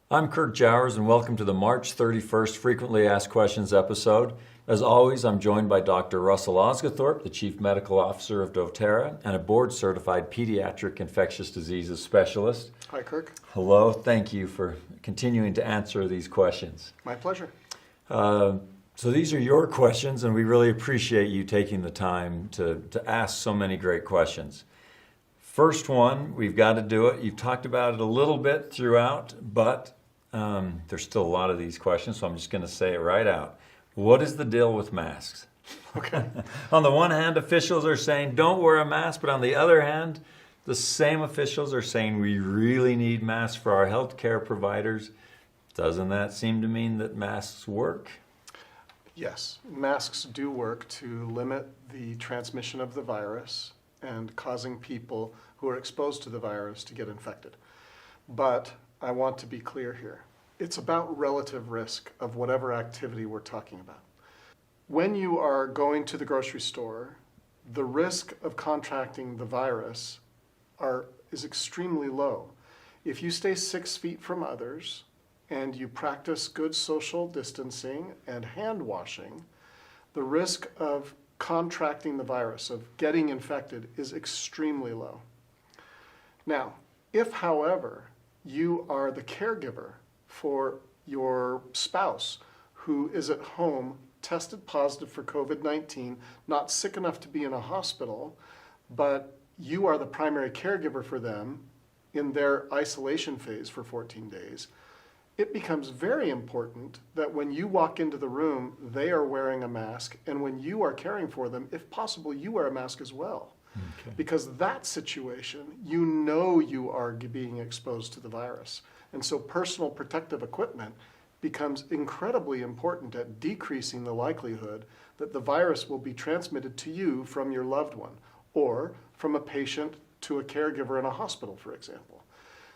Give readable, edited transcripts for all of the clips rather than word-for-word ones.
I'm Kirk Jowers, and welcome to the March 31st Frequently Asked Questions episode. As always, I'm joined by Dr. Russell Osgathorpe, the Chief Medical Officer of dōTERRA and a board-certified pediatric infectious diseases specialist. Hi, Kirk. Hello. Thank you for continuing to answer these questions. My pleasure. So these are your questions, and we really appreciate you taking the time to ask so many great questions. First one, we've got to do it. You've talked about it a little bit throughout, but there's still a lot of these questions, so I'm just going to say it right out. What is the deal with masks? Okay. On the one hand, officials are saying don't wear a mask, but on the other hand, the same officials are saying we really need masks for our healthcare providers. Doesn't that seem to mean that masks work? Yes, masks do work to limit the transmission of the virus and causing people who are exposed to the virus to get infected. But I want to be clear here. It's about relative risk of whatever activity we're talking about. When you are going to the grocery store, the risk of contracting the virus is extremely low. If you stay 6 feet from others and you practice good social distancing and hand washing, the risk of contracting the virus, of getting infected, is extremely low. Now, if, however, you are the caregiver for your spouse who is at home, tested positive for COVID-19, not sick enough to be in a hospital, but you are the primary caregiver for them in their isolation phase for 14 days, it becomes very important that when you walk into the room, they are wearing a mask, and when you are caring for them, if possible, you wear a mask as well. Okay. Because that situation, you know you are being exposed to the virus. And so personal protective equipment becomes incredibly important at decreasing the likelihood that the virus will be transmitted to you from your loved one, or from a patient to a caregiver in a hospital, for example.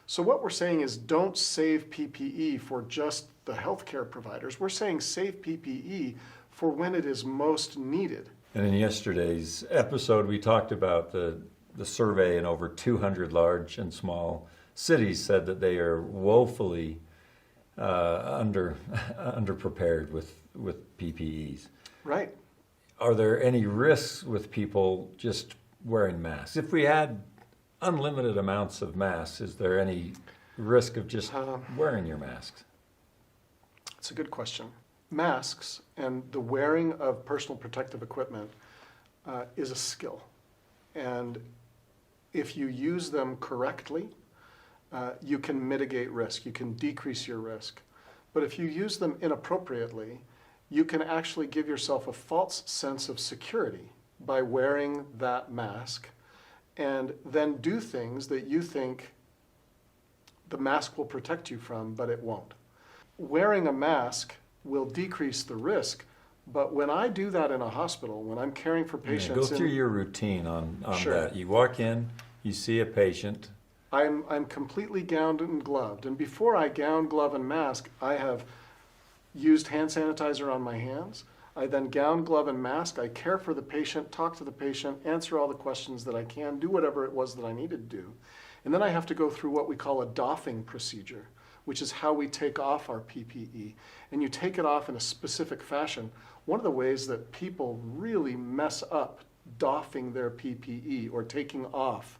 So what we're saying is don't save PPE for just the healthcare providers. We're saying save PPE for when it is most needed. And in yesterday's episode, we talked about the survey in over 200 large and small cities said that they are woefully underprepared with PPEs. Right. Are there any risks with people just wearing masks? If we had unlimited amounts of masks, is there any risk of just wearing your masks? It's a good question. Masks and the wearing of personal protective equipment is a skill. And if you use them correctly, you can mitigate risk, you can decrease your risk. But if you use them inappropriately, you can actually give yourself a false sense of security by wearing that mask and then do things that you think the mask will protect you from, but it won't. Wearing a mask will decrease the risk, but when I do that in a hospital, when I'm caring for patients... Go through your routine on Sure. that. You walk in, you see a patient. I'm completely gowned and gloved, and before I gown, glove, and mask, I have used hand sanitizer on my hands. I then gown, glove, and mask. I care for the patient, talk to the patient, answer all the questions that I can, do whatever it was that I needed to do. And then I have to go through what we call a doffing procedure, which is how we take off our PPE. And you take it off in a specific fashion. One of the ways that people really mess up doffing their PPE or taking off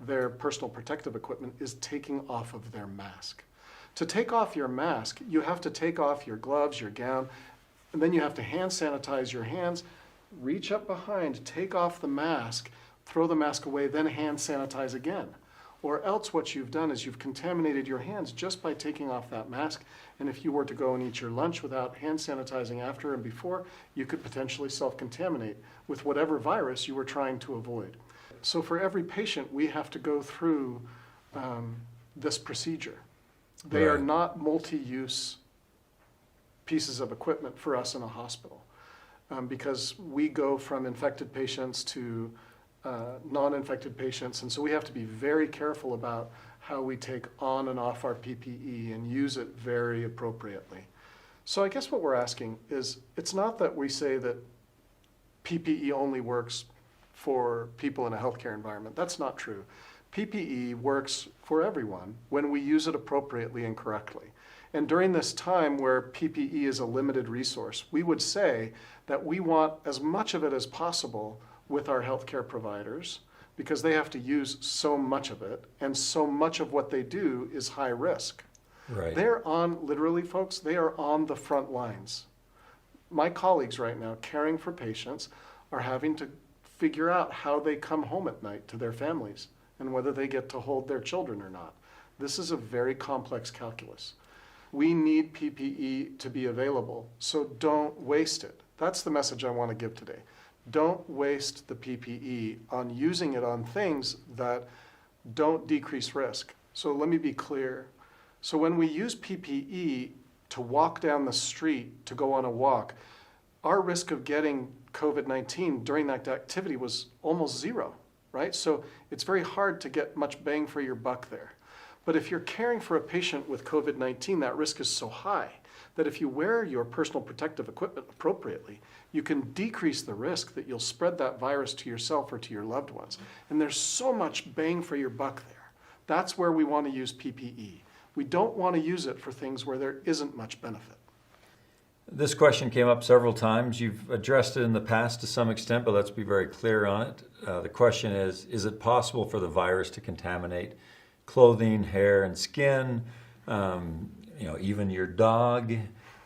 their personal protective equipment is taking off of their mask. To take off your mask, you have to take off your gloves, your gown, and then you have to hand sanitize your hands, reach up behind, take off the mask, throw the mask away, then hand sanitize again. Or else what you've done is you've contaminated your hands just by taking off that mask. And if you were to go and eat your lunch without hand sanitizing after and before, you could potentially self-contaminate with whatever virus you were trying to avoid. So for every patient, we have to go through this procedure. They are not multi-use pieces of equipment for us in a hospital because we go from infected patients to non-infected patients, and so we have to be very careful about how we take on and off our PPE and use it very appropriately. So I guess what we're asking is, it's not that we say that PPE only works for people in a healthcare environment. That's not true. PPE works for everyone when we use it appropriately and correctly. And during this time where PPE is a limited resource, we would say that we want as much of it as possible with our healthcare providers because they have to use so much of it, and so much of what they do is high risk. Right. They're on, literally, folks, they are on the front lines. My colleagues right now caring for patients are having to figure out how they come home at night to their families and whether they get to hold their children or not. This is a very complex calculus. We need PPE to be available, so don't waste it. That's the message I want to give today. Don't waste the PPE on using it on things that don't decrease risk. So let me be clear. So when we use PPE to walk down the street, to go on a walk, our risk of getting COVID-19 during that activity was almost zero, right? So it's very hard to get much bang for your buck there. But if you're caring for a patient with COVID-19, that risk is so high that if you wear your personal protective equipment appropriately, you can decrease the risk that you'll spread that virus to yourself or to your loved ones. And there's so much bang for your buck there. That's where we want to use PPE. We don't want to use it for things where there isn't much benefit. This question came up several times. You've addressed it in the past to some extent, but let's be very clear on it. The question is it possible for the virus to contaminate clothing, hair, and skin, even your dog?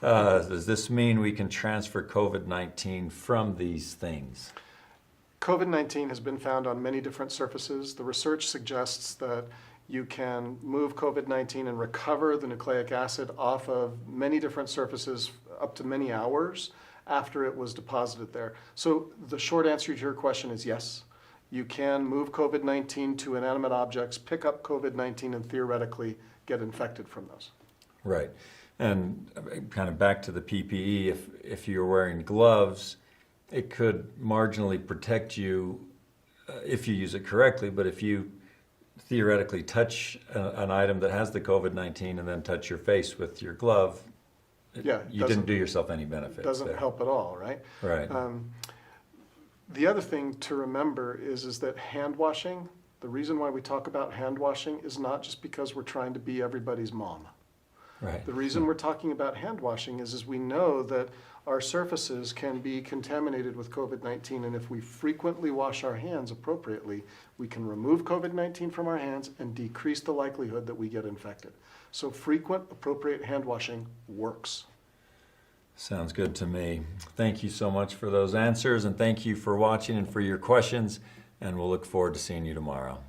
Does this mean we can transfer COVID-19 from these things? COVID-19 has been found on many different surfaces. The research suggests that you can move COVID-19 and recover the nucleic acid off of many different surfaces up to many hours after it was deposited there. So the short answer to your question is yes. You can move COVID-19 to inanimate objects, pick up COVID-19, and theoretically get infected from those. Right. And kind of back to the PPE, if you're wearing gloves, it could marginally protect you if you use it correctly, but if you theoretically touch an item that has the COVID-19 and then touch your face with your glove, you didn't do yourself any benefit. Doesn't help at all, right? Right. The other thing to remember is that hand washing, the reason why we talk about hand washing is not just because we're trying to be everybody's mom. Right. The reason we're talking about hand washing is we know that our surfaces can be contaminated with COVID-19, and if we frequently wash our hands appropriately, we can remove COVID-19 from our hands and decrease the likelihood that we get infected. So frequent, appropriate hand washing works. Sounds good to me. Thank you so much for those answers, and thank you for watching and for your questions, and we'll look forward to seeing you tomorrow.